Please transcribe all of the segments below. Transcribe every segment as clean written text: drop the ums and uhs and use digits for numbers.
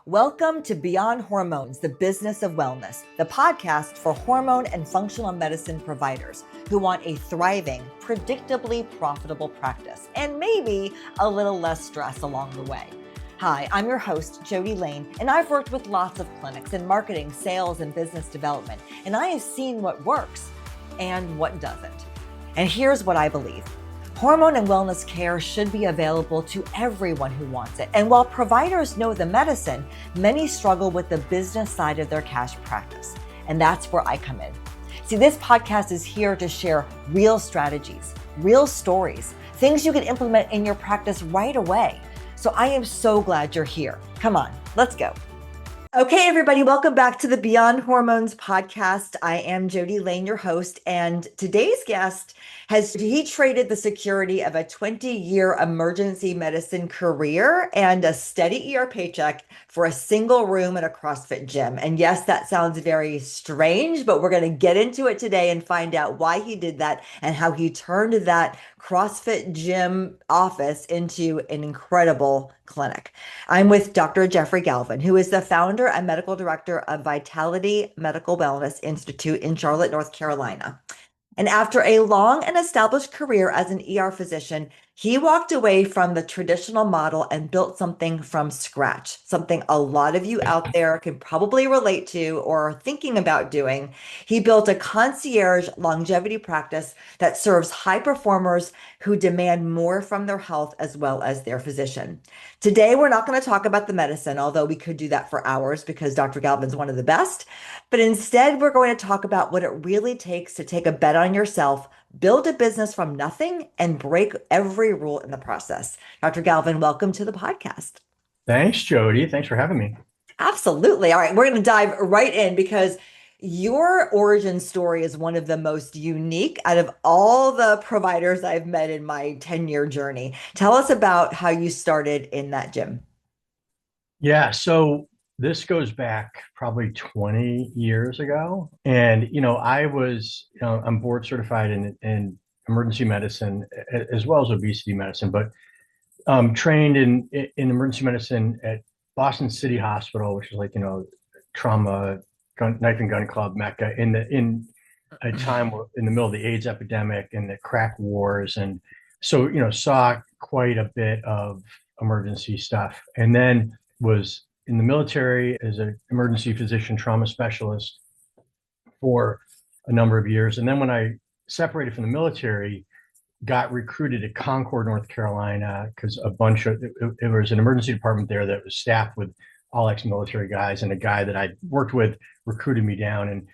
Welcome to Beyond Hormones, the Business of Wellness, the podcast for hormone and functional medicine providers who want a thriving, predictably profitable practice and maybe a little less stress along the way. Hi, I'm your host, Jody Lane, and I've worked with lots of clinics in marketing, sales, and business development, and I have seen what works and what doesn't. And here's what I believe. Hormone and wellness care should be available to everyone who wants it. And while providers know the medicine, many struggle with the business side of their cash practice. And that's where I come in. See, this podcast is here to share real strategies, real stories, things you can implement in your practice right away. So I am so glad you're here. Come on, let's go. Okay, everybody, welcome back to the Beyond Hormones podcast. I am Jody Lane, your host, and today's guest he traded the security of a 20-year emergency medicine career and a steady ER paycheck for a single room at a CrossFit gym. And yes, that sounds very strange, but we're going to get into it today and find out why he did that and how he turned that CrossFit gym office into an incredible clinic. I'm with Dr. Jeffrey Galvin, who is the founder and medical director of Vitality Medical Wellness Institute in Charlotte, North Carolina. And after a long and established career as an ER physician, he walked away from the traditional model and built something from scratch, something a lot of you out there can probably relate to or are thinking about doing. He built a concierge longevity practice that serves high performers who demand more from their health as well as their physician. Today, we're not going to talk about the medicine, although we could do that for hours because Dr. Galvin's one of the best. But instead, we're going to talk about what it really takes to take a bet on yourself, build a business from nothing, and break every rule in the process. Dr. Galvin, welcome to the podcast. Thanks, Jody. Thanks for having me. Absolutely. All right, we're going to dive right in because your origin story is one of the most unique out of all the providers I've met in my 10-year journey. Tell us about how you started in that gym. Yeah, so this goes back probably 20 years ago. And, I'm board certified in emergency medicine as well as obesity medicine, but trained in emergency medicine at Boston City Hospital, which is trauma, knife and gun club mecca in a time in the middle of the AIDS epidemic and the crack wars. And so, saw quite a bit of emergency stuff, and then was in the military as an emergency physician trauma specialist for a number of years. And then when I separated from the military, got recruited to Concord, North Carolina, because it was an emergency department there that was staffed with all ex-military guys, and a guy that I worked with recruited me down. And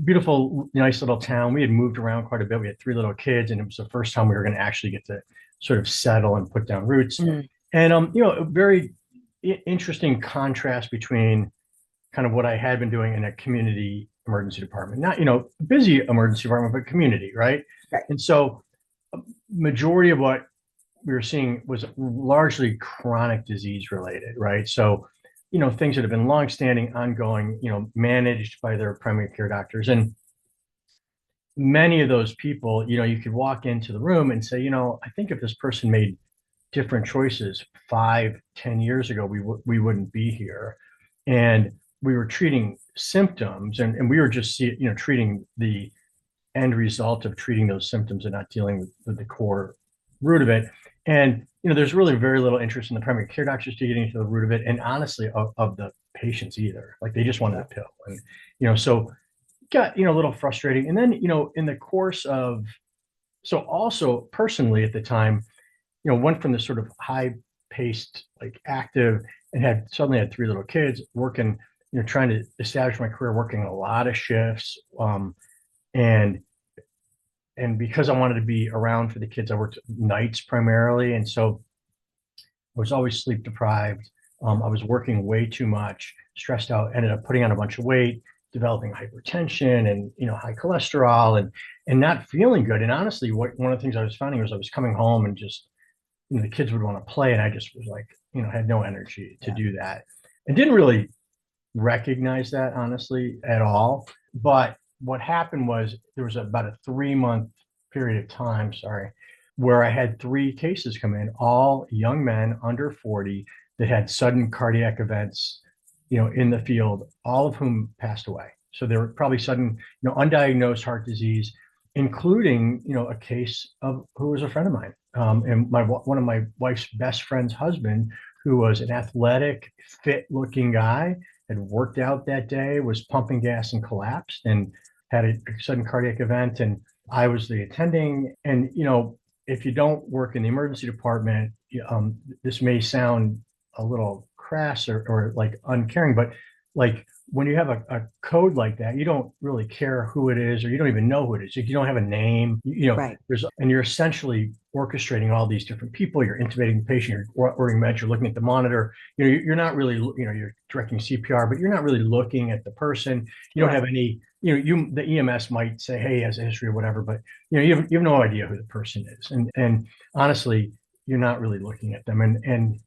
beautiful, nice little town. We had moved around quite a bit. We had 3 little kids, and it was the first time we were going to actually get to sort of settle and put down roots. Mm-hmm. And a very interesting contrast between kind of what I had been doing in a community emergency department, not busy emergency department, but community, right? And so majority of what we were seeing was largely chronic disease related, right? So things that have been longstanding, ongoing, managed by their primary care doctors. And many of those people, you could walk into the room and say, I think if this person made different choices 5-10 years ago, we wouldn't be here. And we were treating symptoms, and we were just treating the end result of treating those symptoms and not dealing with the core root of it. And there's really very little interest in the primary care doctors to getting into the root of it, and honestly of the patients either. Like, they just wanted a pill. And so got a little frustrating. And then in the course of, so also personally at the time, went from this sort of high-paced, active, and suddenly had 3 little kids, working, trying to establish my career, working a lot of shifts, and because I wanted to be around for the kids, I worked nights primarily, and so I was always sleep deprived. I was working way too much, stressed out, ended up putting on a bunch of weight, developing hypertension and high cholesterol, and not feeling good. And honestly, one of the things I was finding was I was coming home and just the kids would want to play, and I just was like, had no energy to do that, and didn't really recognize that honestly at all. But what happened was there was about a 3-month period of time, where I had 3 cases come in, all young men under 40 that had sudden cardiac events in the field, all of whom passed away. So there were probably sudden, undiagnosed heart disease, including, a case of who was a friend of mine. And one of my wife's best friend's husband, who was an athletic, fit-looking guy, had worked out that day, was pumping gas and collapsed and had a sudden cardiac event. And I was the attending. And, if you don't work in the emergency department, this may sound a little crass or like uncaring, but like when you have a code like that, you don't really care who it is, or you don't even know who it is. If you don't have a name, Right. and you're essentially orchestrating all these different people. You're intubating the patient, you're ordering meds, you're looking at the monitor. You're not really, you're directing CPR, but you're not really looking at the person. You don't have any, the EMS might say, hey, he has a history or whatever, but you have no idea who the person is. And honestly, you're not really looking at them. And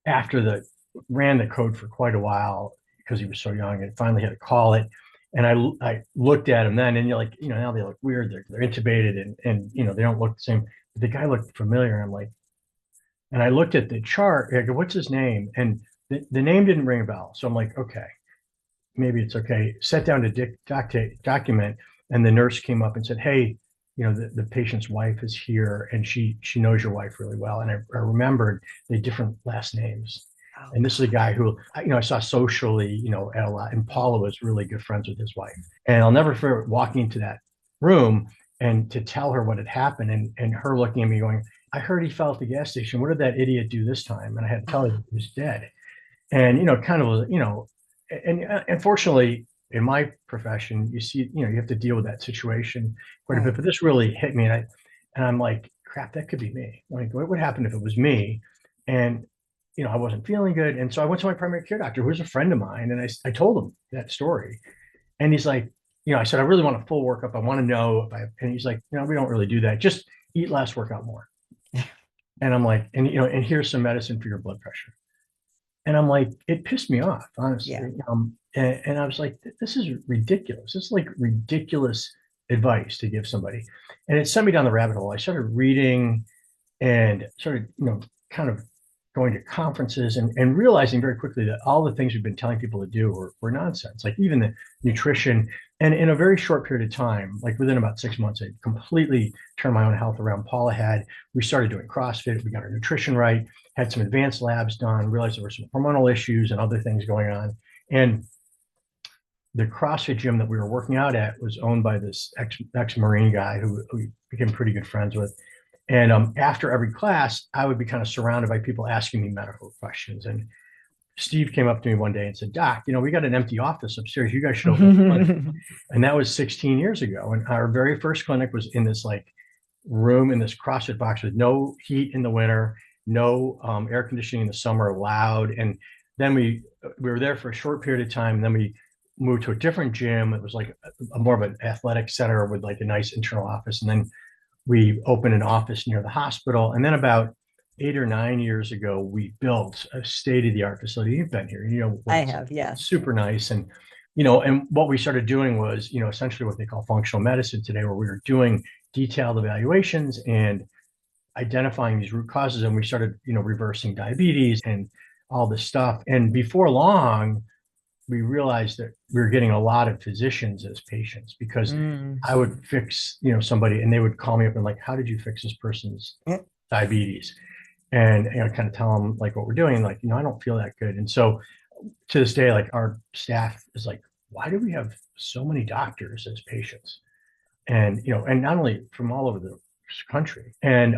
after ran the code for quite a while because he was so young, and finally had to call it. And I looked at him then, and you're like, now they look weird. They're intubated and they don't look the same. But the guy looked familiar. I'm like, and I looked at the chart. I go, what's his name? And the name didn't ring a bell. So I'm like, okay, maybe it's okay. Sat down to document, and the nurse came up and said, hey, the patient's wife is here, and she knows your wife really well. And I remembered they had different last names. Oh, and this is a guy who, I saw socially, at a lot. And Paula was really good friends with his wife. And I'll never forget walking into that room and to tell her what had happened, and her looking at me going, I heard he fell at the gas station. What did that idiot do this time? And I had to tell her he was dead. And, kind of, and unfortunately, in my profession, you see, you have to deal with that situation quite a bit. But this really hit me, and I'm like, crap, that could be me. Like, what would happen if it was me? And I wasn't feeling good, and so I went to my primary care doctor, who was a friend of mine, and I told him that story, and he's like, I said, I really want a full workup. I want to know if and he's like, we don't really do that. Just eat less, work out more. And I'm like, and here's some medicine for your blood pressure. And I'm like, it pissed me off, honestly. Yeah. And I was like, this is ridiculous. This is like ridiculous advice to give somebody. And it sent me down the rabbit hole. I started reading and started, kind of going to conferences and realizing very quickly that all the things we've been telling people to do were nonsense. Like even the nutrition. And in a very short period of time, like within about 6 months, I completely turned my own health around. We started doing CrossFit. We got our nutrition right, had some advanced labs done, realized there were some hormonal issues and other things going on. And the CrossFit gym that we were working out at was owned by this ex-Marine guy who we became pretty good friends with. And after every class, I would be kind of surrounded by people asking me medical questions. And Steve came up to me one day and said, Doc, we got an empty office upstairs. You guys should open a clinic. And that was 16 years ago. And our very first clinic was in this like room in this CrossFit box with no heat in the winter, no air conditioning in the summer allowed. And then we were there for a short period of time. And then we moved to a different gym. It was like more of an athletic center with like a nice internal office. And then we opened an office near the hospital. And then about 8 or 9 years ago, we built a state-of-the-art facility. You've been here, I have, yes. Super nice. And, and what we started doing was, essentially what they call functional medicine today, where we were doing detailed evaluations and identifying these root causes. And we started, reversing diabetes and all this stuff. And before long, we realized that we were getting a lot of physicians as patients because I would fix, somebody, and they would call me up and like, how did you fix this person's diabetes? And kind of tell them like what we're doing. Like, I don't feel that good. And so to this day, like our staff is like, why do we have so many doctors as patients? And, and not only from all over the country. And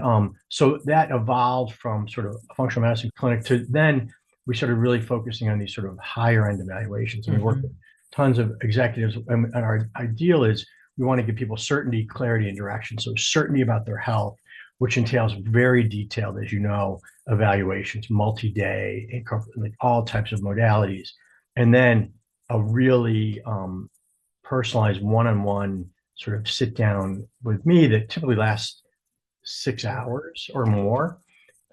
so that evolved from sort of a functional medicine clinic to then we started really focusing on these sort of higher end evaluations. And we work with tons of executives. And our ideal is we want to give people certainty, clarity, and direction. So certainty about their health, which entails very detailed, as you know, evaluations, multi-day, like all types of modalities. And then a really personalized one-on-one sort of sit down with me that typically lasts 6 hours or more.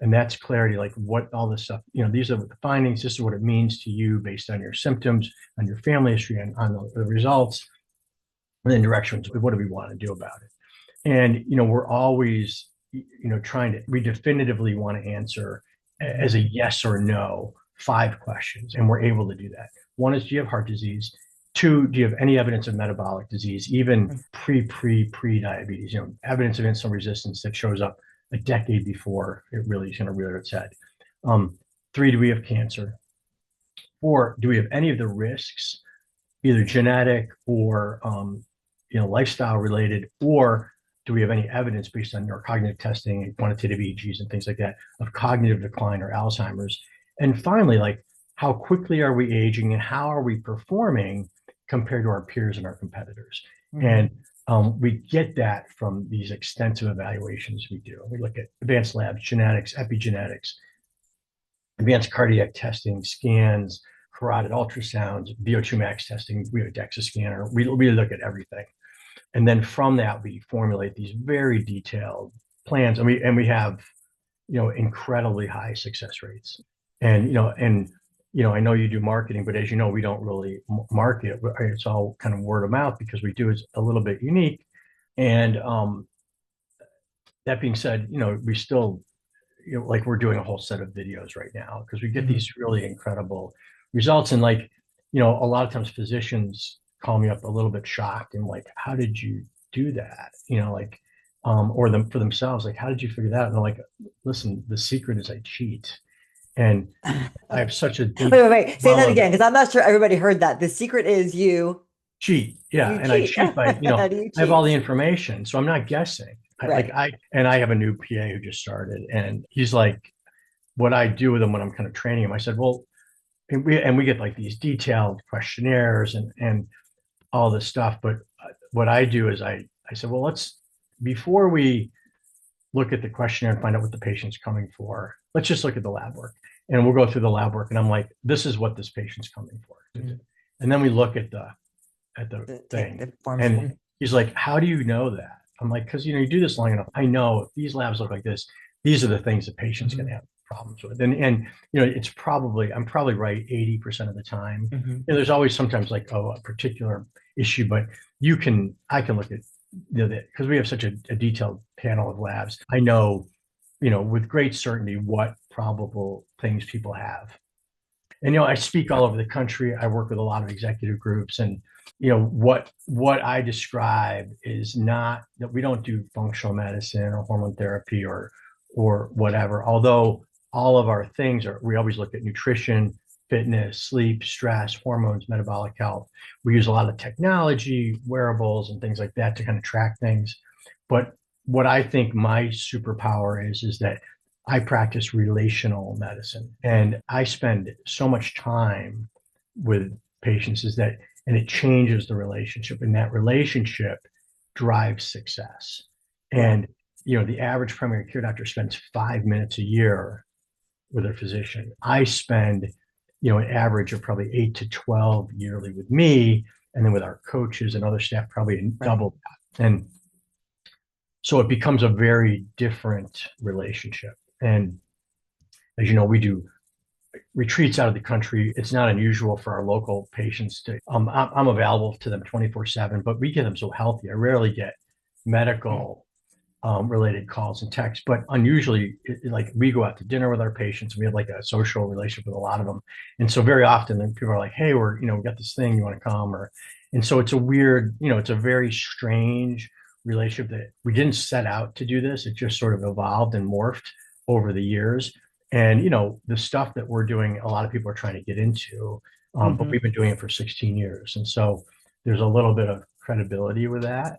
And that's clarity, like what all this stuff, these are the findings, this is what it means to you based on your symptoms, on your family history, and on the results, and then directions. What do we want to do about it? And, we're always, we definitively want to answer as a yes or no 5 questions, and we're able to do that. One is, do you have heart disease? 2, do you have any evidence of metabolic disease, even pre-diabetes, evidence of insulin resistance that shows up a decade before it really is going to rear its head. 3, do we have cancer? 4, do we have any of the risks, either genetic or lifestyle related, or do we have any evidence based on neurocognitive testing and quantitative EEGs and things like that of cognitive decline or Alzheimer's? And finally, like, how quickly are we aging and how are we performing compared to our peers and our competitors? And we get that from these extensive evaluations we do. We look at advanced labs, genetics, epigenetics, advanced cardiac testing, scans, carotid ultrasounds, VO2 max testing. We have a DEXA scanner. We look at everything. And then from that, we formulate these very detailed plans. And we have, incredibly high success rates. And, I know you do marketing, but as you know, we don't really market. It's all kind of word of mouth because we do is a little bit unique. And that being said, we still, like we're doing a whole set of videos right now because we get these really incredible results. And like, a lot of times physicians call me up a little bit shocked and like, how did you do that? Or them for themselves, like, how did you figure that out? And they're like, listen, the secret is I cheat. And I have such a deep wait. Say that again, because I'm not sure everybody heard that. The secret is you cheat. Yeah. You and I cheat. cheat by, How do you I have all the cheat? information. So I'm not guessing. Right. I have a new PA who just started and he's like, what I do with him when I'm kind of training him, I said, well, and we get like these detailed questionnaires and all this stuff. But what I do is I said, well, before we look at the questionnaire and find out what the patient's coming for, let's just look at the lab work. And we'll go through the lab work. And I'm like, this is what this patient's coming for. And then we look at the thing. And he's like, how do you know that? I'm like, because, you do this long enough. I know if these labs look like this, these are the things the patient's going to have problems with. And I'm probably right 80% of the time. There's always sometimes like, a particular issue, but I can look at, because we have such a detailed panel of labs. I know, with great certainty what probable things people have. And, I speak all over the country. I work with a lot of executive groups and, what I describe is not that we don't do functional medicine or hormone therapy or whatever, although all of our things we always look at nutrition, fitness, sleep, stress, hormones, metabolic health. We use a lot of technology, wearables, and things like that to kind of track things. But what I think my superpower is that I practice relational medicine and I spend so much time with patients and it changes the relationship, and that relationship drives success. And, the average primary care doctor spends 5 minutes a year with a physician. I spend, an average of probably 8 to 12 yearly with me. And then with our coaches and other staff, probably double that. And so it becomes a very different relationship. And as you know, we do retreats out of the country. It's not unusual for our local patients to, I'm available to them 24/7, but we get them so healthy. I rarely get medical related calls and texts, but unusually, like we go out to dinner with our patients and we have like a social relationship with a lot of them. And so very often then people are like, hey, we got this thing, you want to come? And so it's a weird, it's a very strange relationship that we didn't set out to do this. It just sort of evolved and morphed over the years. And, the stuff that we're doing, a lot of people are trying to get into, but we've been doing it for 16 years. And so there's a little bit of credibility with that.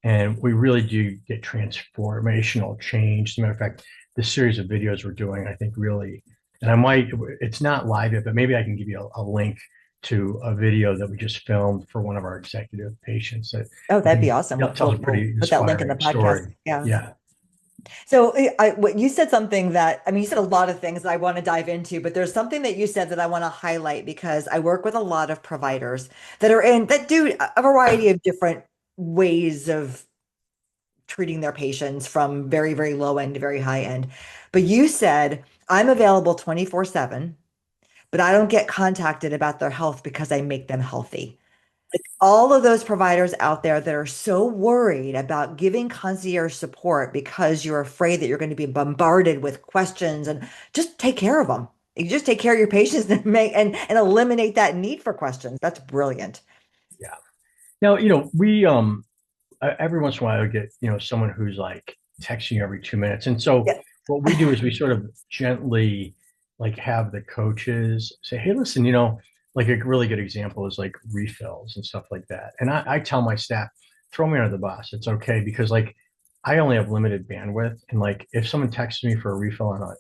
And we really do get transformational change. As a matter of fact, this series of videos we're doing, I think really, and it's not live yet, but maybe I can give you a link to a video that we just filmed for one of our executive patients. That'd be awesome. We'll put that link in the podcast. Story. Yeah. So you said something that, you said a lot of things that I want to dive into, but there's something that you said that I want to highlight because I work with a lot of providers that do a variety of different ways of treating their patients from very, very low end to very high end. But you said, I'm available 24/7, but I don't get contacted about their health because I make them healthy. Like all of those providers out there that are so worried about giving concierge support because you're afraid that you're going to be bombarded with questions, and just take care of them. You just take care of your patients and and eliminate that need for questions. That's brilliant. Yeah. Now, we every once in a while I get, someone who's like texting you every 2 minutes. And so Yeah, what we do is we sort of gently like have the coaches say, hey, listen, like a really good example is like refills and stuff like that. And I tell my staff, throw me under the bus. It's okay because like I only have limited bandwidth. And like if someone texts me for a refill on a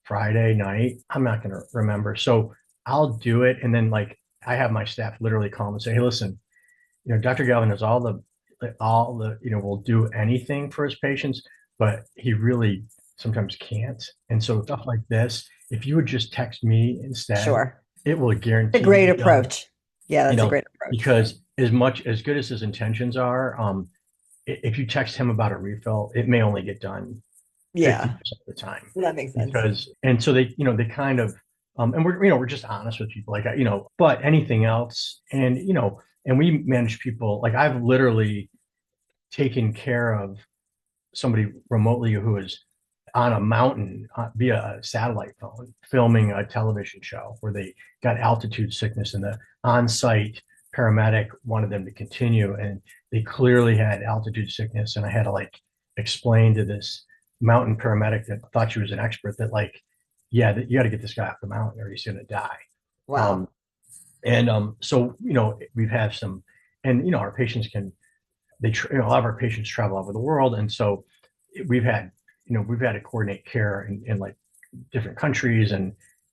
Friday night, I'm not going to remember. So I'll do it. And then like I have my staff literally call them and say, hey, listen, Dr. Galvin has all the, will do anything for his patients, but he really sometimes can't. And so stuff like this, if you would just text me instead, sure. it will A guarantee great you done, approach. Yeah, you that's a know, great approach. because as good as his intentions are, if you text him about a refill, it may only get done Yeah, 50% of the time that makes sense. and so they kind of, and we're just honest with people, like, but anything else, and we manage people, like I've literally taken care of somebody remotely who is on a mountain via a satellite phone filming a television show where they got altitude sickness and the on-site paramedic wanted them to continue and they clearly had altitude sickness and I had to like explain to this mountain paramedic that thought she was an expert that like yeah that you got to get this guy off the mountain or he's going to die. Wow. um, and so we've had some, and our patients can a lot of our patients travel over the world, and so we've had we've had to coordinate care in like different countries and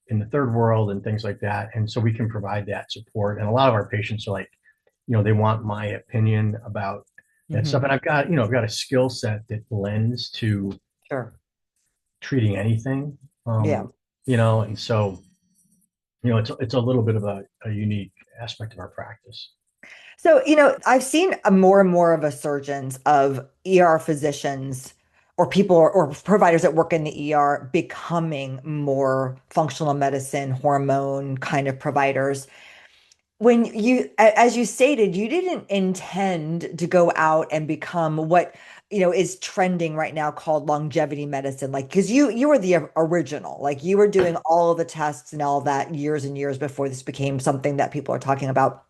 in the third world and things like that, and so we can provide that support. And a lot of our patients are like, they want my opinion about that stuff, Hmm. and I've got a skill set that blends to Sure. treating anything, Yeah. and so it's a little bit of a unique aspect of our practice. So, I've seen a more and more of a surgence of ER physicians or people or providers that work in the ER becoming more functional medicine, hormone kind of providers. When as you stated, you didn't intend to go out and become what, is trending right now called longevity medicine. Like, because you were the original, like you were doing all of the tests and all that years and years before this became something that people are talking about.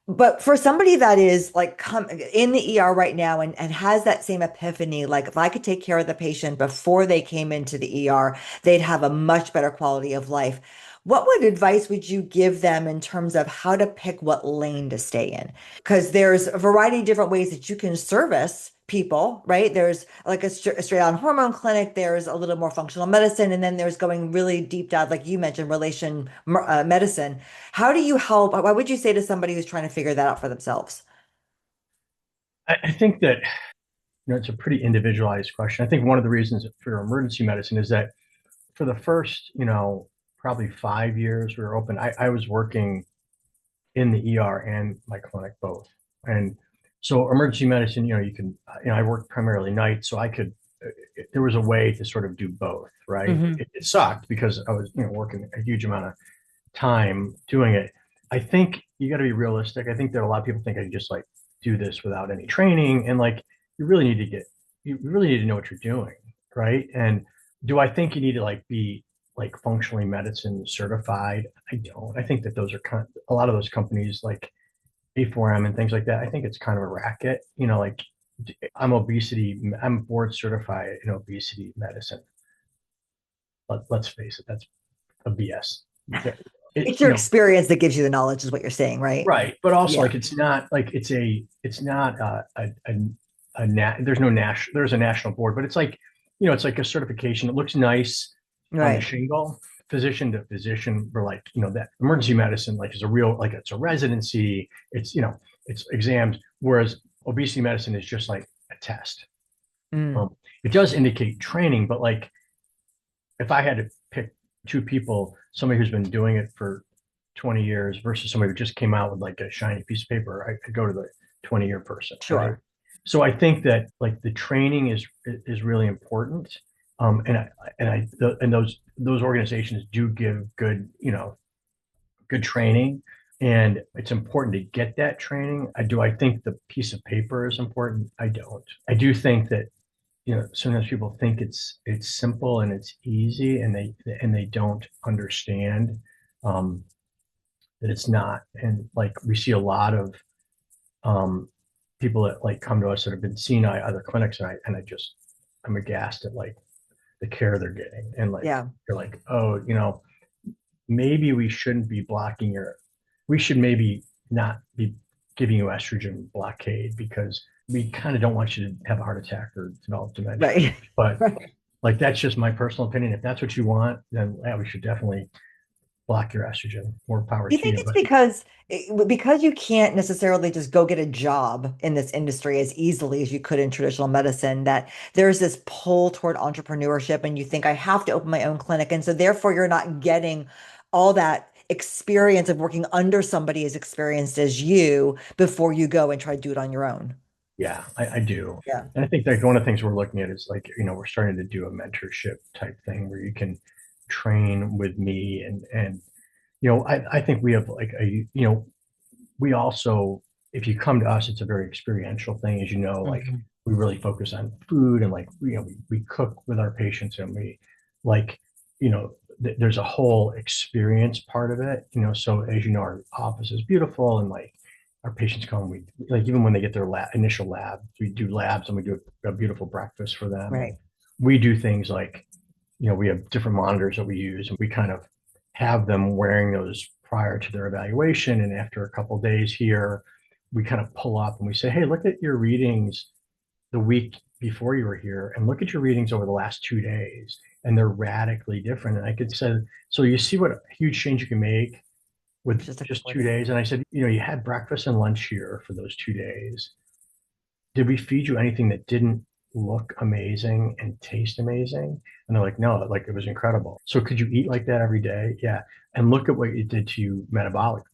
But for somebody that is like come in the ER right now and has that same epiphany, like if I could take care of the patient before they came into the ER, they'd have a much better quality of life. What advice would you give them in terms of how to pick what lane to stay in? Because there's a variety of different ways that you can service people, right? There's like a straight on hormone clinic, there's a little more functional medicine, and then there's going really deep dive, like you mentioned, medicine. How do you help? What would you say to somebody who's trying to figure that out for themselves? I think that it's a pretty individualized question. I think one of the reasons for emergency medicine is that for the first, probably 5 years we were open, I was working in the ER and my clinic both. And so emergency medicine, you can, I worked primarily nights, so I could, there was a way to sort of do both, right? Hmm. It sucked because I was, working a huge amount of time doing it. I think you got to be realistic. I think that a lot of people think I can just like do this without any training, and like you really need to know what you're doing, right? And do I think you need to like be like functionally medicine certified? I don't. I think that those are a lot of those companies like A4M and things like that. I think it's kind of a racket. Like I'm board certified in obesity medicine. Let's face it, that's a BS. It's You your know, experience that gives you the knowledge, is what you're saying, right? right, but also Yeah. like it's not like it's not there's no national, there's a national board, but it's like it's like a certification. It looks nice on the Right. shingle, physician to physician. We're like, that emergency medicine like is a real, like it's a residency. It's it's exams, whereas obesity medicine is just like a test. Mm. It does indicate training, but like if I had to pick two people, somebody who's been doing it for 20 years versus somebody who just came out with like a shiny piece of paper, I could go to the 20-year person, right? Sure. So I think that like the training is really important. And those organizations do give good, good training, and it's important to get that training. I think the piece of paper is important? I don't. I do think that sometimes people think it's simple and it's easy, and they don't understand that it's not. And like we see a lot of um, people that like come to us that have been seen by other clinics, and I'm aghast at like the care they're getting, and like Yeah. you're like, oh, maybe we should maybe not be giving you estrogen blockade because we kind of don't want you to have a heart attack or develop dementia. Right. But Right. like that's just my personal opinion. If that's what you want, then yeah, we should definitely block your estrogen. More power Do you to think you. it's But because you can't necessarily just go get a job in this industry as easily as you could in traditional medicine, that there's this pull toward entrepreneurship and you think I have to open my own clinic, and so therefore you're not getting all that experience of working under somebody as experienced as you before you go and try to do it on your own? yeah, I do. Yeah. And I think like one of the things we're looking at is like, we're starting to do a mentorship type thing where you can train with me, and I think we have like we also, if you come to us, it's a very experiential thing, as like Mhm. we really focus on food, and like, we cook with our patients, and we like, there's a whole experience part of it, so as our office is beautiful, and like our patients come, we like, even when they get their initial lab, we do labs, and we do a beautiful breakfast for them. And Right. we do things like, we have different monitors that we use, and we kind of have them wearing those prior to their evaluation. And after a couple of days here, we kind of pull up and we say, hey, look at your readings the week before you were here, and look at your readings over the last 2 days. And they're radically different. And I could say, so you see what a huge change you can make with Just a just couple of 2 days. days. And I said, you had breakfast and lunch here for those 2 days. Did we feed you anything that didn't look amazing and taste amazing? And they're like, no, like it was incredible. So could you eat like that every day? Yeah. And look at what it did to you metabolically.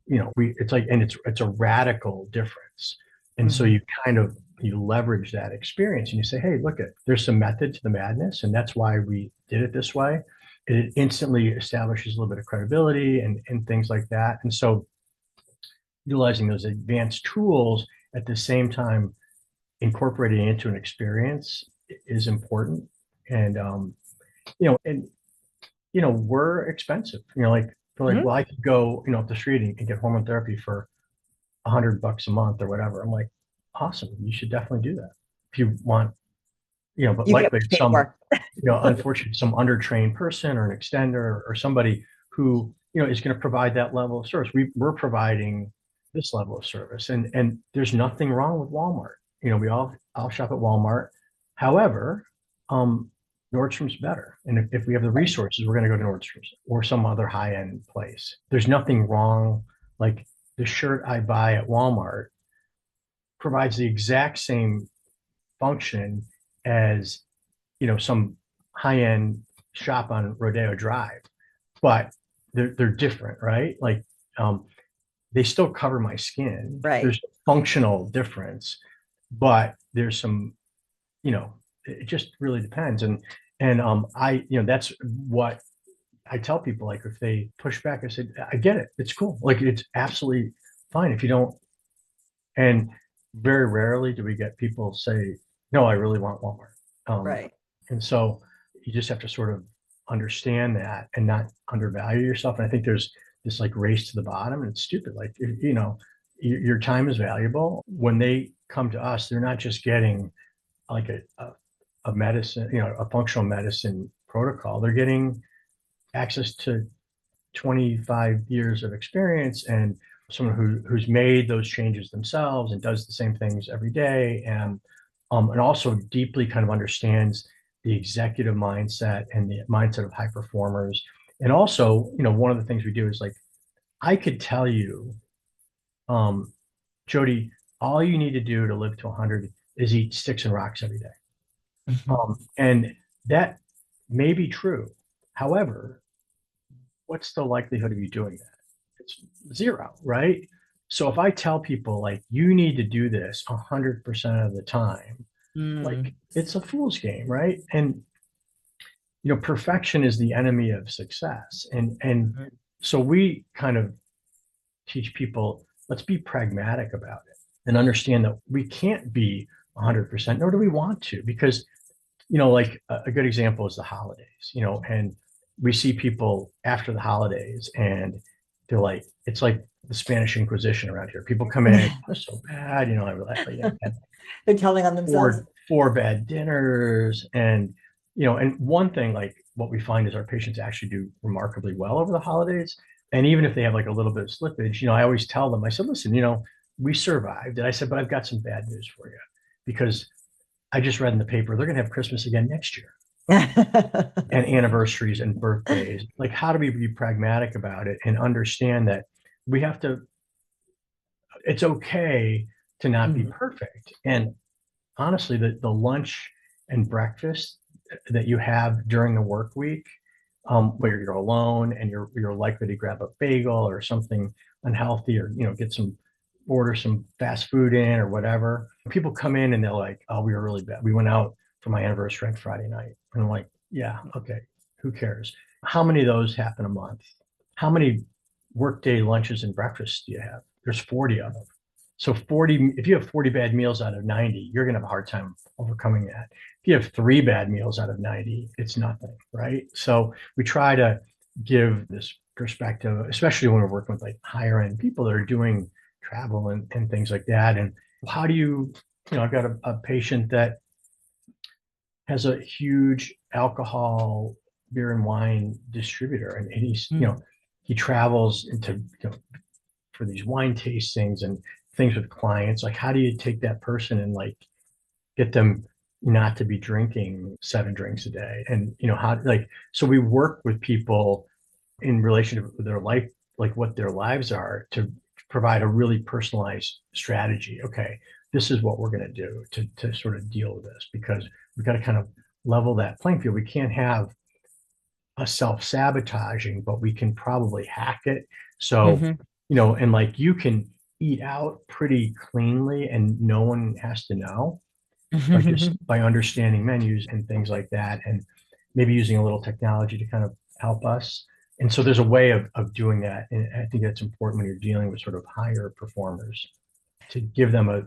It's like, and it's a radical difference. And so Mhm. you leverage that experience, and you say, hey, look, there's some method to the madness, and that's why we did it this way. It instantly establishes a little bit of credibility and things like that. And so utilizing those advanced tools at the same time incorporating it into an experience is important. And and we're expensive. Like they're like, Mhm. well, I could go, up the street and get hormone therapy for $100 a month or whatever. I'm like, awesome, you should definitely do that if you want, but You get likely what you it's pay for. unfortunately, some undertrained person or an extender or somebody who, is going to provide that level of service. We're providing this level of service, and there's nothing wrong with Walmart. I'll shop at Walmart. However, Nordstrom's better. And if we have the Right. resources, we're going to go to Nordstrom's or some other high-end place. There's nothing wrong. Like the shirt I buy at Walmart provides the exact same function as some high-end shop on Rodeo Drive, but they're different, right? Like um, they still cover my skin. Right. There's a functional difference, but there's some, it just really depends. And that's what I tell people. Like if they push back, I said, I get it. It's cool. Like it's absolutely fine if you don't. And very rarely do we get people say, no, I really want Walmart. Um, Right. and so you just have to sort of understand that and not undervalue yourself. And I think there's this like race to the bottom, and it's stupid. Like, your time is valuable. When they come to us, they're not just getting like a medicine, a functional medicine protocol. They're getting access to 25 years of experience, and someone who's made those changes themselves and does the same things every day, and also deeply kind of understands the executive mindset and the mindset of high performers. And also, one of the things we do is like, I could tell you, um, Jody, all you need to do to live to 100 is eat sticks and rocks every day. Mhm. And that may be true. However, what's the likelihood of you doing that? It's zero, right? So if I tell people like you need to do this 100% of the time, like Mm. it's a fool's game, right? And perfection is the enemy of success. And Mhm. so we kind of teach people, let's be pragmatic about it and understand that we can't be 100%, nor do we want to, because like a good example is the holidays, and we see people after the holidays and they're like, it's like the Spanish Inquisition around here. People come in, they're so bad, I had They're telling on themselves. four bad dinners. And one thing, like what we find is our patients actually do remarkably well over the holidays. And even if they have like a little bit of slippage, I always tell them, I said, listen, we survived. And I said, but I've got some bad news for you, because I just read in the paper, they're going to have Christmas again next year, and anniversaries and birthdays. Like, how do we be pragmatic about it and understand that we have to, it's okay to not be perfect. And honestly, the lunch and breakfast that you have during the work week, where you're alone and you're likely to grab a bagel or something unhealthy, or order some fast food in or whatever. People come in and they're like, "Oh, we were really bad. We went out for my anniversary on Friday night." And I'm like, "Yeah, okay, who cares? How many of those happen a month? How many workday lunches and breakfasts do you have? There's 40 of them. So 40, if you have 40 bad meals out of 90, you're going to have a hard time overcoming that. If you have 3 bad meals out of 90, it's nothing, right? So we try to give this perspective, especially when we're working with like higher end people that are doing travel and things like that. And how do I've got a patient that has a huge alcohol, beer and wine distributor, and he's, he travels into, for these wine tastings and things with clients. Like, how do you take that person and like get them not to be drinking 7 drinks a day? And so we work with people in relation to their life, like what their lives are, to provide a really personalized strategy. Okay, this is what we're going to do to sort of deal with this, because we've got to kind of level that playing field. We can't have a self-sabotaging, but we can probably hack it. So, and like you can eat out pretty cleanly and no one has to know, like just by understanding menus and things like that, and maybe using a little technology to kind of help us. And so there's a way of doing that. And I think that's important when you're dealing with sort of higher performers, to give them a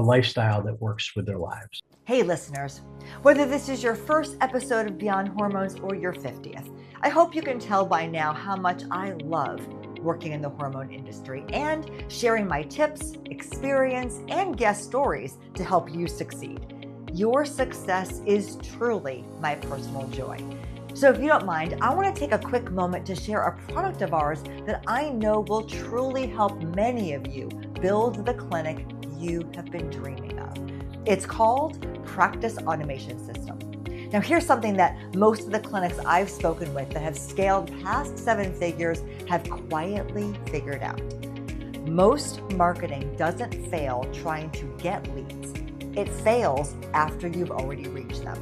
lifestyle that works with their lives. Hey listeners, whether this is your first episode of Beyond Hormones or your 50th, I hope you can tell by now how much I love working in the hormone industry and sharing my tips, experience, and guest stories to help you succeed. Your success is truly my personal joy. So if you don't mind, I want to take a quick moment to share a product of ours that I know will truly help many of you build the clinic you have been dreaming of. It's called Practice Automation System. Now here's something that most of the clinics I've spoken with that have scaled past 7 figures have quietly figured out. Most marketing doesn't fail trying to get leads. It fails after you've already reached them.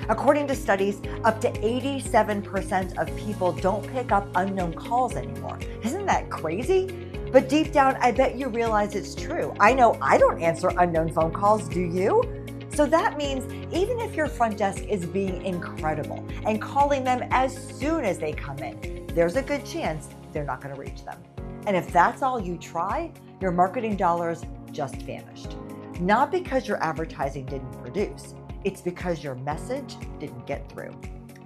According to studies, up to 87% of people don't pick up unknown calls anymore. Isn't that crazy? But deep down, I bet you realize it's true. I know I don't answer unknown phone calls, do you? So that means even if your front desk is being incredible and calling them as soon as they come in, there's a good chance they're not going to reach them. And if that's all you try, your marketing dollars just vanished. Not because your advertising didn't produce. It's because your message didn't get through.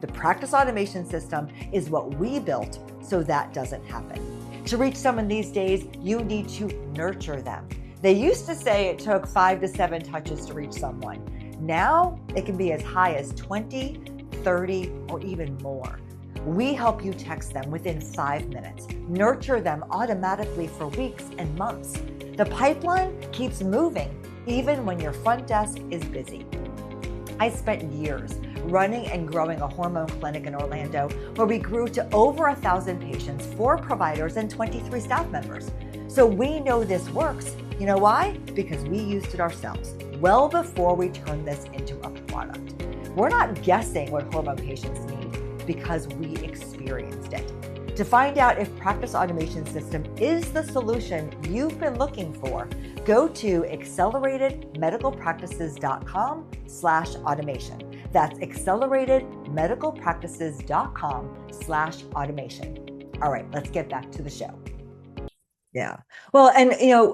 The Practice Automation System is what we built so that doesn't happen. To reach someone these days, you need to nurture them. They used to say it took 5 to 7 touches to reach someone. Now it can be as high as 20, 30, or even more. We help you text them within 5 minutes, nurture them automatically for weeks and months. The pipeline keeps moving even when your front desk is busy. I spent years running and growing a hormone clinic in Orlando where we grew to over 1,000 patients, 4 providers, and 23 staff members. So we know this works. You know why? Because we used it ourselves well before we turned this into a product. We're not guessing what hormone patients need because we experienced it. To find out if Practice Automation System is the solution you've been looking for, go to acceleratedmedicalpractices.com/automation. That's acceleratedmedicalpractices.com/automation. All right, let's get back to the show. Yeah. Well, and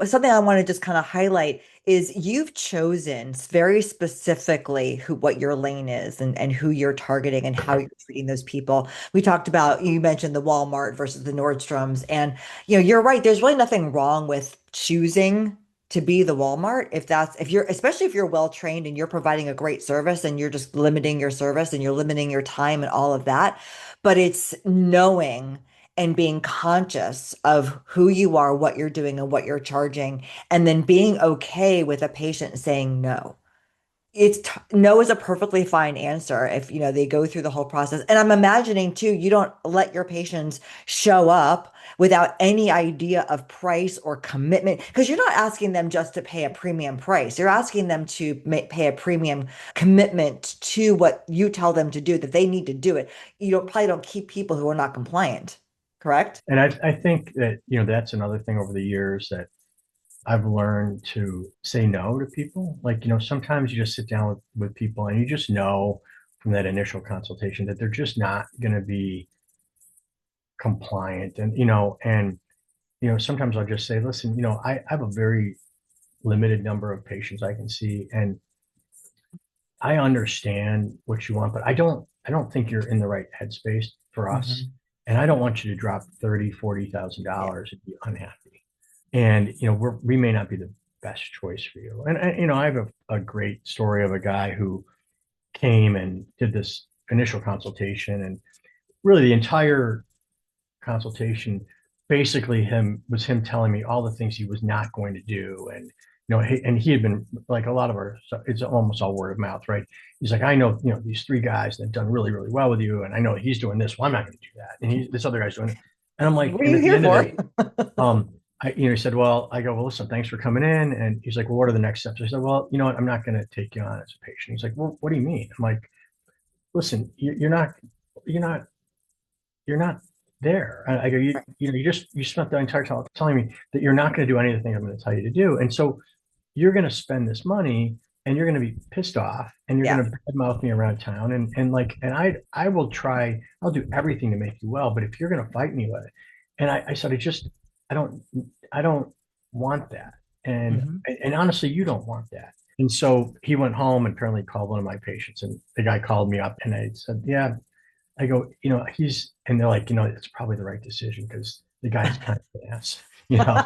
something I want to just kind of highlight is you've chosen very specifically what your lane is and who you're targeting and how you're treating those people. We talked about, you mentioned the Walmart versus the Nordstroms, and you're right. There's really nothing wrong with choosing to be the Walmart if you're especially if you're well trained and you're providing a great service and you're just limiting your service and you're limiting your time and all of that. But it's knowing and being conscious of who you are, what you're doing, and what you're charging, and then being okay with a patient saying no. No is a perfectly fine answer if they go through the whole process. And I'm imagining too, you don't let your patients show up without any idea of price or commitment because you're not asking them just to pay a premium price. You're asking them to pay a premium commitment to what you tell them to do, that they need to do it. Probably don't keep people who are not compliant, correct? And I think that, that's another thing over the years that I've learned to say no to people. Like, sometimes you just sit down with people and you just know from that initial consultation that they're just not going to be compliant. And sometimes I'll just say, listen, I have a very limited number of patients I can see, and I understand what you want, but I don't think you're in the right headspace for us. Mhm. And I don't want you to drop 30, Yeah. $40,000 and be unhappy. And, we may not be the best choice for you. And I have a great story of a guy who came and did this initial consultation, and really the entire consultation basically him telling me all the things he was not going to do. And and he had been, like, a lot of our stuff, it's almost all word of mouth, right? He's like, I know, these three guys that have done really, really well with you, and I know he's doing this. Well, I'm not going to do that, and this other guy's doing it. And I'm like, What are and you at the here end of for? it, he said, well, I go, well, listen, thanks for coming in. And he's like, well, what are the next steps? I said, well, you know what, I'm not going to take you on as a patient. He's like, well, what do you mean? I'm like, listen, you're not you're not there. I go, you spent the entire time telling me that you're not going to do anything I'm going to tell you to do. And so you're going to spend this money and you're going to be pissed off and you're Yeah. going to badmouth me around town. And I will try, I'll do everything to make you well. But if you're going to fight me with it, and I said, I don't, I don't want that. And, Mhm. and honestly, you don't want that. And so he went home and apparently called one of my patients, and the guy called me up and I said, yeah, I go, and they're like, it's probably the right decision because the guy's kind of an ass, you know?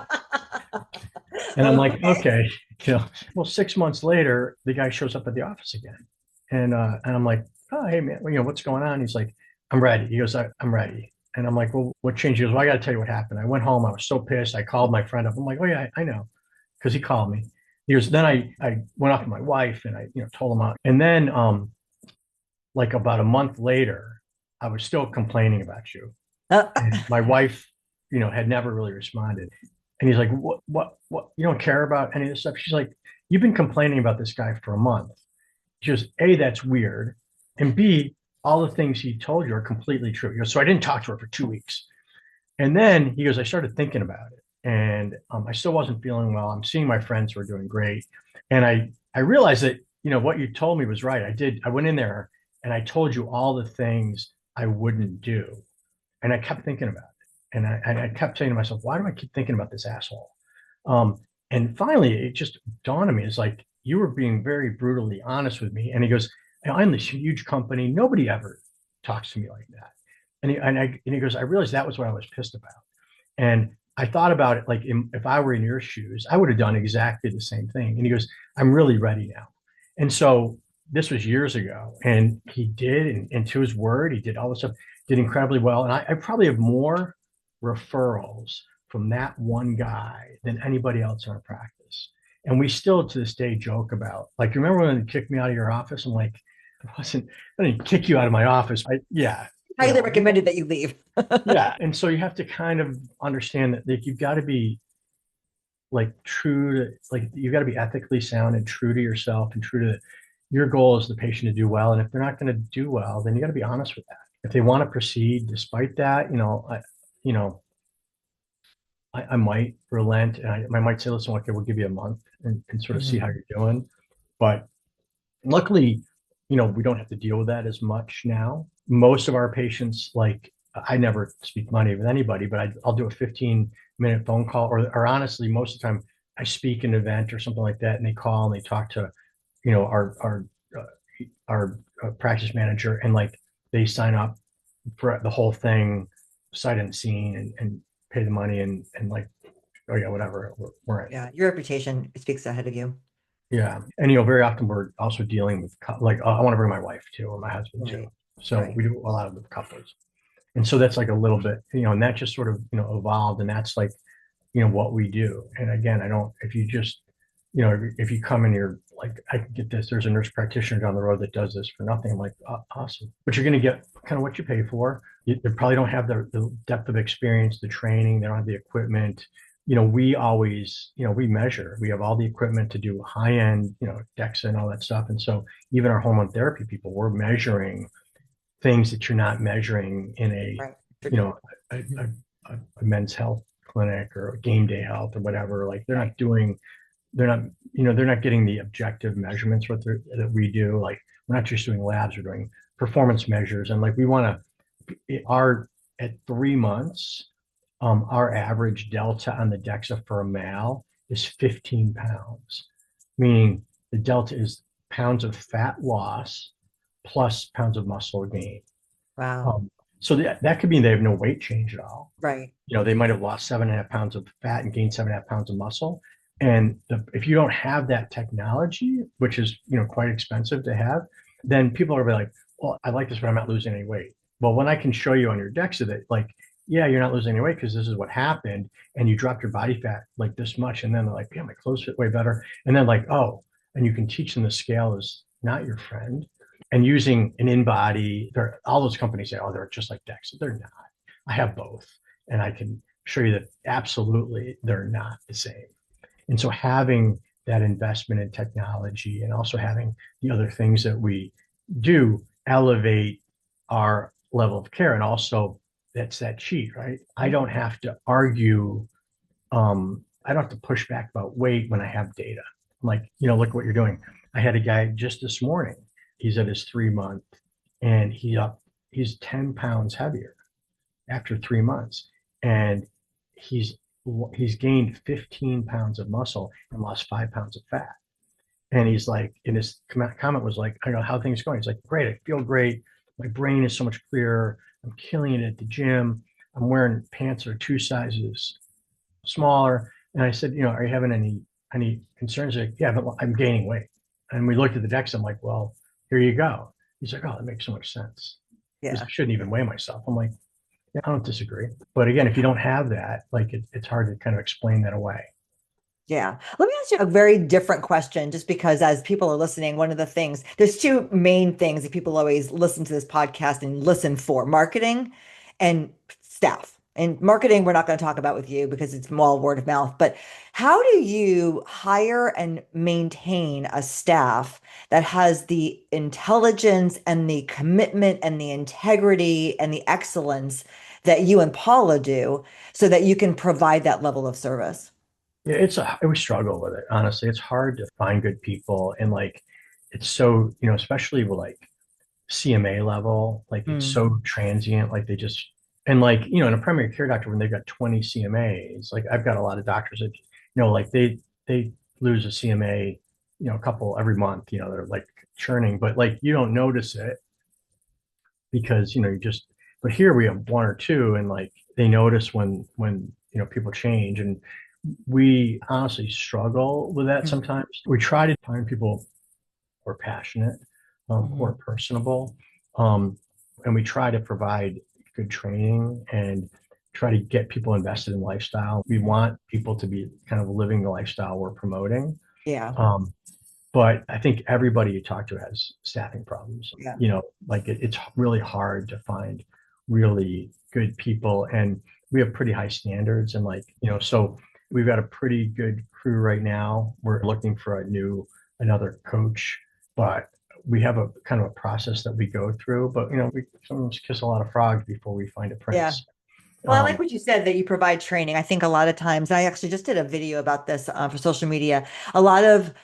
And I'm like, Okay. okay, well, 6 months later, the guy shows up at the office again. And I'm like, oh, hey, man, well, what's going on? He's like, I'm ready. He goes, I'm ready. And I'm like, well, what changed? He goes, well, I got to tell you what happened. I went home. I was so pissed. I called my friend up. I'm like, oh, yeah, I know. Because he called me. He goes, then I went off to my wife and I, told him out. And then, like about a month later, I was still complaining about you. And my wife, had never really responded. And he's like, what, you don't care about any of this stuff? She's like, you've been complaining about this guy for a month. She goes, A, that's weird. And B, all the things he told you are completely true. He goes, so I didn't talk to her for 2 weeks. And then he goes, I started thinking about it. And I still wasn't feeling well. I'm seeing my friends who are doing great. And I realized that, what you told me was right. I went in there and I told you all the things I wouldn't do. And I kept thinking about it. And I kept saying to myself, why do I keep thinking about this asshole? Um, and finally, it just dawned on me. It's like, you were being very brutally honest with me. And he goes, I'm this huge company. Nobody ever talks to me like that. And he goes, I realized that was what I was pissed about. And I thought about it, like, if I were in your shoes, I would have done exactly the same thing. And he goes, I'm really ready now. And so this was years ago. And he did, and to his word, he did all this stuff, did incredibly well. And I probably have more referrals from that one guy than anybody else in our practice. And we still to this day joke about, like, you remember when they kicked me out of your office? I'm like, I didn't kick you out of my office. Yeah, Highly recommended that you leave. yeah. And so you have to kind of understand that, like, you've got to be, like, true to, like, you've got to be ethically sound and true to yourself and true to your goal is the patient to do well. And if they're not going to do well, then you got to be honest with that. If they want to proceed despite that, you know, I might relent and I might say, listen, okay, we'll give you a month and sort of see how Mhm. you're doing. But luckily, we don't have to deal with that as much now. Most of our patients, like, I never speak money with anybody, but I'll do a 15 minute phone call, or honestly, most of the time I speak an event or something like that, and they call and they talk to, our practice manager, and like they sign up for the whole thing, sight unseen, and pay the money, and like, oh yeah, whatever, we're in. Yeah, your reputation speaks ahead of you. Yeah. And, very often we're also dealing with, like, I want to bring my wife too, or my husband too. Right. So Right. we do a lot of the couples. And so that's like a little bit, and that just sort of, evolved. And that's like, what we do. And again, if you just, if you come in here, like, I can get this, there's a nurse practitioner down the road that does this for nothing. I'm like, awesome. But you're going to get kind of what you pay for. They probably don't have the depth of experience, the training, they don't have the equipment. We always, we measure, we have all the equipment to do high end, DEXA and all that stuff. And so even our hormone therapy people, we're measuring things that you're not measuring in Right. you know, a men's health clinic or a game day health or whatever. Like they're not, they're not getting the objective measurements that we do. Like we're not just doing labs, we're doing performance measures. And like we want to, at 3 months, our average delta on the DEXA for a male is 15 pounds, meaning the delta is pounds of fat loss plus pounds of muscle gain. Wow. So that could mean they have no weight change at all. Right. They might have lost 7.5 pounds of fat and gained 7.5 pounds of muscle. And if you don't have that technology, which is, quite expensive to have, then people are like, well, I like this, but I'm not losing any weight. Well, when I can show you on your DEXA that, like, yeah, you're not losing any weight because this is what happened, and you dropped your body fat like this much, and then they're like, yeah, my clothes fit way better. And then like, oh, and you can teach them the scale is not your friend. And using an in-body, all those companies say, oh, they're just like DEXA. They're not. I have both, and I can show you that absolutely they're not the same. And so having that investment in technology and also having the other things that we do elevate our level of care. And also that's that cheat, right? I don't have to argue. I don't have to push back about weight when I have data. I'm like, look what you're doing. I had a guy just this morning. He's at his 3 month, and he's 10 pounds heavier after 3 months. And he's gained 15 pounds of muscle and lost 5 pounds of fat. And he's like, and his comment was like, I don't know how things are going. He's like, great, I feel great. My brain is so much clearer. I'm killing it at the gym. I'm wearing pants that are 2 sizes smaller. And I said, are you having any concerns? He's like, yeah, but I'm gaining weight. And we looked at the DEXA. I'm like, well, here you go. He's like, oh, that makes so much sense. Because Yeah. I shouldn't even weigh myself. I'm like, yeah, I don't disagree. But again, if you don't have that, like it's hard to kind of explain that away. Yeah. Let me ask you a very different question, just because as people are listening, one of the things, there's two main things that people always listen to this podcast and listen for: marketing and staff. And marketing, we're not going to talk about with you because it's all word of mouth. But how do you hire and maintain a staff that has the intelligence and the commitment and the integrity and the excellence that you and Paula do so that you can provide that level of service? Yeah, we struggle with it. Honestly, it's hard to find good people, and like, it's so, especially with like CMA level, like it's Mm. so transient. Like they just, and like, in a primary care doctor, when they've got 20 CMAs, like I've got a lot of doctors that, like they lose a CMA, a couple every month, they're like churning, but like you don't notice it because, you just, but here we have one or two, and like they notice when, people change. And we honestly struggle with that Mm. sometimes. We try to find people who are passionate, who are Mhm. personable, um, and we try to provide good training and try to get people invested in lifestyle. We want people to be kind of living the lifestyle we're promoting. Yeah. Um, but I think everybody you talk to has staffing problems. Yeah. Like it's really hard to find really good people, and we have pretty high standards. And like, so we've got a pretty good crew right now. We're looking for another coach, but we have a kind of a process that we go through. But we sometimes kiss a lot of frogs before we find a Yeah. prince. Well, I like Um, what you said that you provide training. I think a lot of times, I actually just did a video about this for social media. A lot of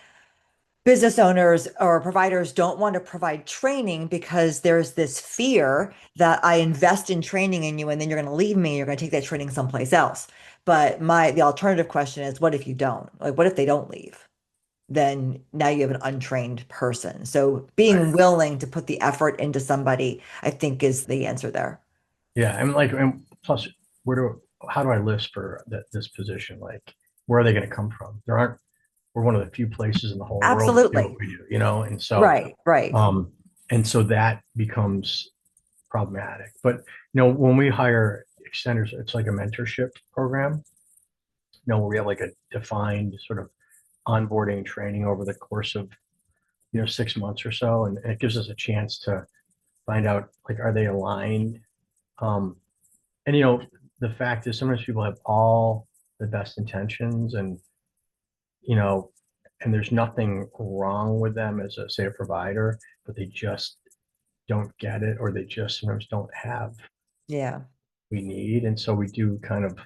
business owners or providers don't want to provide training because there's this fear that I invest in training in you and then you're going to leave me, you're going to take that training someplace else. But the alternative question is, what if you don't? Like, what if they don't leave? Then now you have an untrained person. So Right. being willing to put the effort into somebody, I think, is the answer there. Yeah, and plus, where do how do I list for this position? Like, where are they going to come from? We're one of the few places in the whole world that do what Absolutely. we do, you know? Right, right. Um, and so that becomes problematic. But, when we hire extenders, it's like a mentorship program, where we have like a defined sort of onboarding training over the course of, 6 months or so. And it gives us a chance to find out, like, are they aligned? Um, and, the fact is sometimes people have all the best intentions you know, and there's nothing wrong with them as say a provider, but they just don't get it, or they just sometimes don't have Yeah, we need. And so we do kind of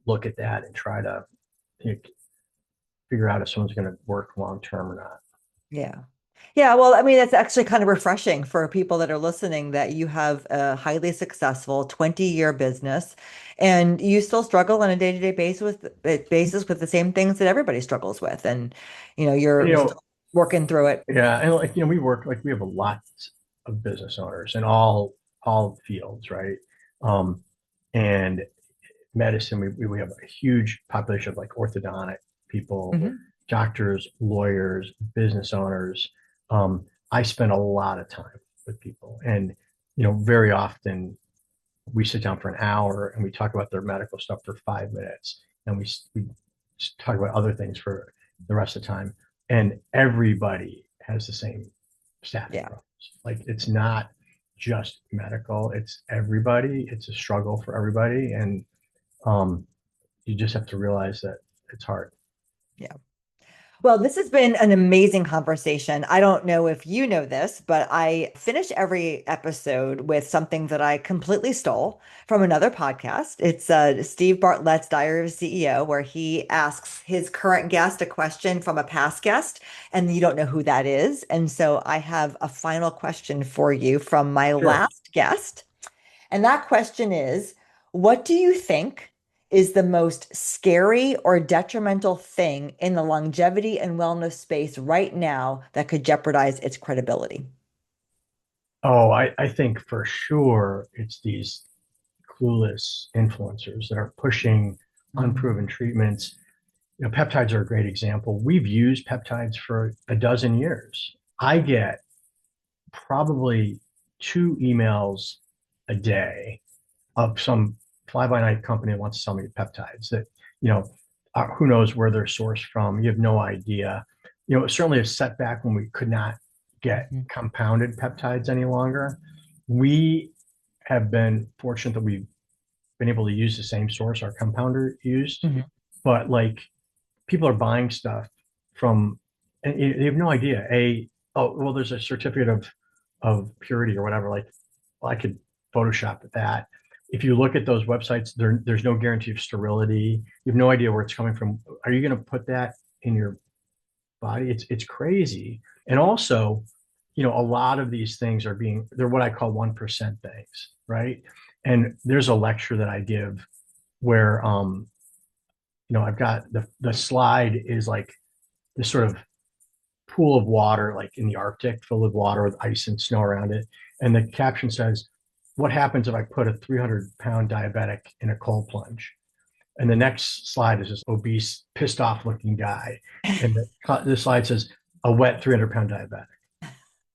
look at that and try to, you know, figure out if someone's going to work long term or not. yeah. Yeah, well, I mean, it's actually kind of refreshing for people that are listening that you have a highly successful 20-year business and you still struggle on a day-to-day basis with the same things that everybody struggles with. And, And, you're still working through it. yeah, and like, we have a lot of business owners in all fields, right? Um, and medicine, we have a huge population of like orthodontic people, Mhm. doctors, lawyers, business owners. I spend a lot of time with people, and very often we sit down for an hour and we talk about their medical stuff for 5 minutes, and we talk about other things for the rest of the time. And everybody has the same staffing Yeah, problems. Like, it's not just medical; it's everybody. It's a struggle for everybody, and um, you just have to realize that it's hard. yeah. Well, this has been an amazing conversation. I don't know if you know this, but I finish every episode with something that I completely stole from another podcast. It's Steve Bartlett's Diary of a CEO, where he asks his current guest a question from a past guest, and you don't know who that is. And so I have a final question for you from my Sure. last guest. And that question is, what do you think is the most scary or detrimental thing in the longevity and wellness space right now that could jeopardize its credibility? Oh, I think for sure it's these clueless influencers that are pushing Mm. unproven treatments. Peptides are a great example. We've used peptides for a dozen years. I get probably 2 emails a day of some fly-by-night company that wants to sell me peptides that, you know, who knows where they're sourced from. You have no idea. It was certainly a setback when we could not get Mhm. compounded peptides any longer. We have been fortunate that we've been able to use the same source our compounder used, Mhm. but like, people are buying stuff from, and you have no idea. Oh, well, there's a certificate of purity or whatever. Like, well, I could Photoshop that. If you look at those websites, there's no guarantee of sterility. You have no idea where it's coming from. Are you going to put that in your body? It's crazy. And also, a lot of these things they're what I call 1% things, right? And there's a lecture that I give where I've got the slide is like this sort of pool of water, like in the Arctic, filled with water with ice and snow around it. And the caption says, "What happens if I put a 300-pound diabetic in a cold plunge?" And the next slide is this obese, pissed off looking guy. And the slide says, "A wet 300-pound diabetic."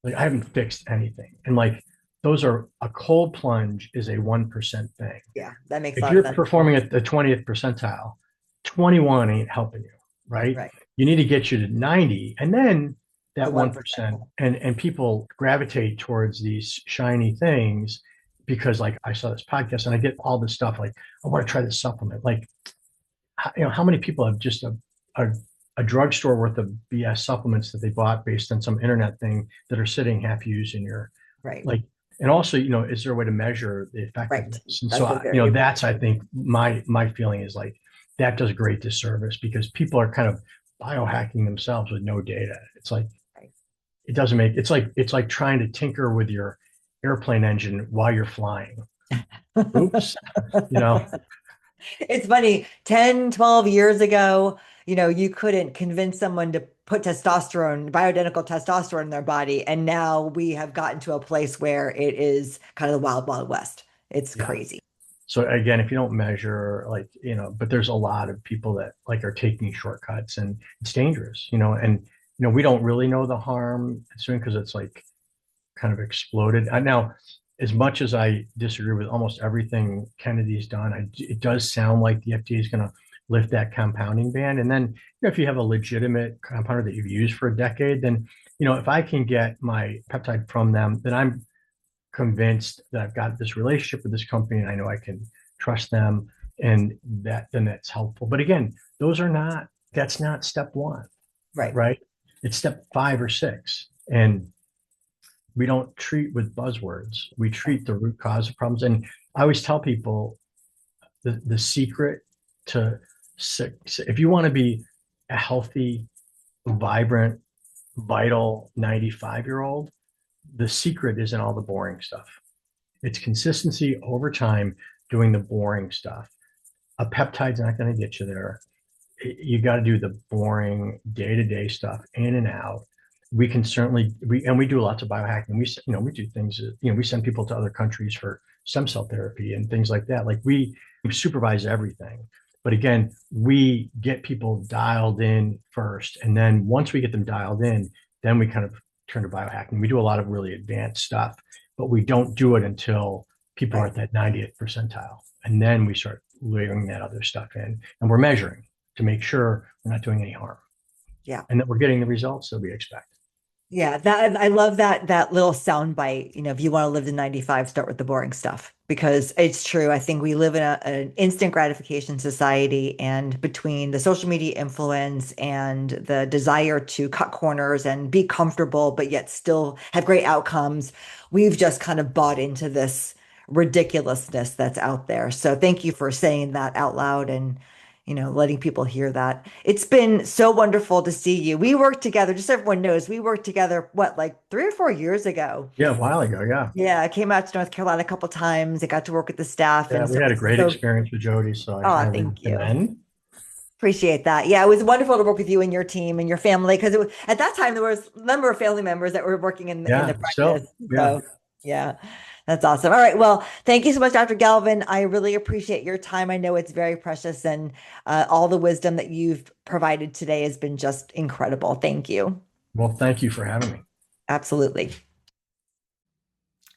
Like, I haven't fixed anything. And like, a cold plunge is a 1% thing. Yeah, that makes a If lot of you're sense. performing at the 20th percentile, 21 ain't helping you, right? Right. You need to get you to 90, and then The that 1%. 1%. And people gravitate towards these shiny things because, like, I saw this podcast and I get all this stuff like, I want to try this supplement. Like, how many people have just a, a drugstore worth of BS supplements that they bought based on some internet thing that are sitting half used in your, Right. like, and also, is there a way to measure the Right. effectiveness? And That's so, a very that's, important I point. think, my feeling is like, that does great disservice because people are kind of biohacking themselves with no data. It's like, Right. it doesn't make, it's like trying to tinker with your airplane engine while you're flying. Oops, you know, It's funny, 10, 12 years ago, you couldn't convince someone to put testosterone, bioidentical testosterone in their body. And now we have gotten to a place where it is kind of the wild, wild west. It's yeah. crazy. So again, if you don't measure, like, but there's a lot of people that like are taking shortcuts, and it's dangerous, and we don't really know the harm soon because it's like kind of exploded. Now, as much as I disagree with almost everything Kennedy's done, it does sound like the FDA is going to lift that compounding ban. And then, if you have a legitimate compounder that you've used for a decade, then, if I can get my peptide from them, then I'm convinced that I've got this relationship with this company and I know I can trust them, and then that's helpful. But again, that's not step one, Right. right? It's step 5 or 6. And we don't treat with buzzwords. We treat the root cause of problems. And I always tell people the secret to if you want to be a healthy, vibrant, vital 95-year-old, the secret isn't all the boring stuff. It's consistency over time doing the boring stuff. A peptide's not going to get you there. You got to do the boring day-to-day stuff in and out. We can certainly we do lots of biohacking. We do things, we send people to other countries for stem cell therapy and things like that. Like we supervise everything. But again, we get people dialed in first, and then once we get them dialed in, then we kind of turn to biohacking. We do a lot of really advanced stuff, but we don't do it until people are at that 90th percentile, and then we start layering that other stuff in, and we're measuring to make sure we're not doing any harm. Yeah. And that we're getting the results that we expect. Yeah, that I love that little sound bite. If you want to live to 95, start with the boring stuff because it's true. I think we live in an instant gratification society, and between the social media influence and the desire to cut corners and be comfortable, but yet still have great outcomes, we've just kind of bought into this ridiculousness that's out there. So thank you for saying that out loud and letting people hear that. It's been so wonderful to see you. We worked together, just so everyone knows, we worked together, what, like 3 or 4 years ago? Yeah, a while ago. Yeah. Yeah, I came out to North Carolina a couple times. I got to work with the staff. Yeah, And we so, had a great so, experience with Jody, so I oh, highly thank you. recommend. Appreciate that. Yeah, it was wonderful to work with you and your team and your family because at that time there was a number of family members that were working in the Yeah, so practice. yeah. So yeah, that's awesome. All right. Well, thank you so much, Dr. Galvin. I really appreciate your time. I know it's very precious, and all the wisdom that you've provided today has been just incredible. Thank you. Well, thank you for having me. Absolutely.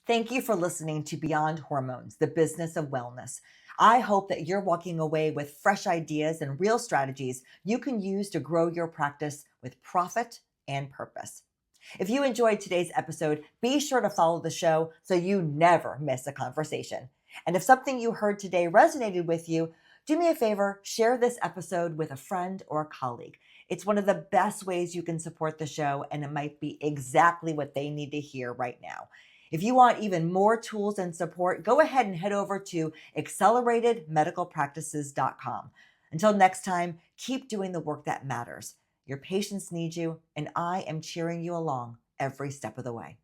Thank you for listening to Beyond Hormones, the business of wellness. I hope that you're walking away with fresh ideas and real strategies you can use to grow your practice with profit and purpose. If you enjoyed today's episode, be sure to follow the show so you never miss a conversation. And if something you heard today resonated with you, do me a favor, share this episode with a friend or a colleague. It's one of the best ways you can support the show, and it might be exactly what they need to hear right now. If you want even more tools and support, go ahead and head over to acceleratedmedicalpractices.com. Until next time, keep doing the work that matters. Your patients need you, and I am cheering you along every step of the way.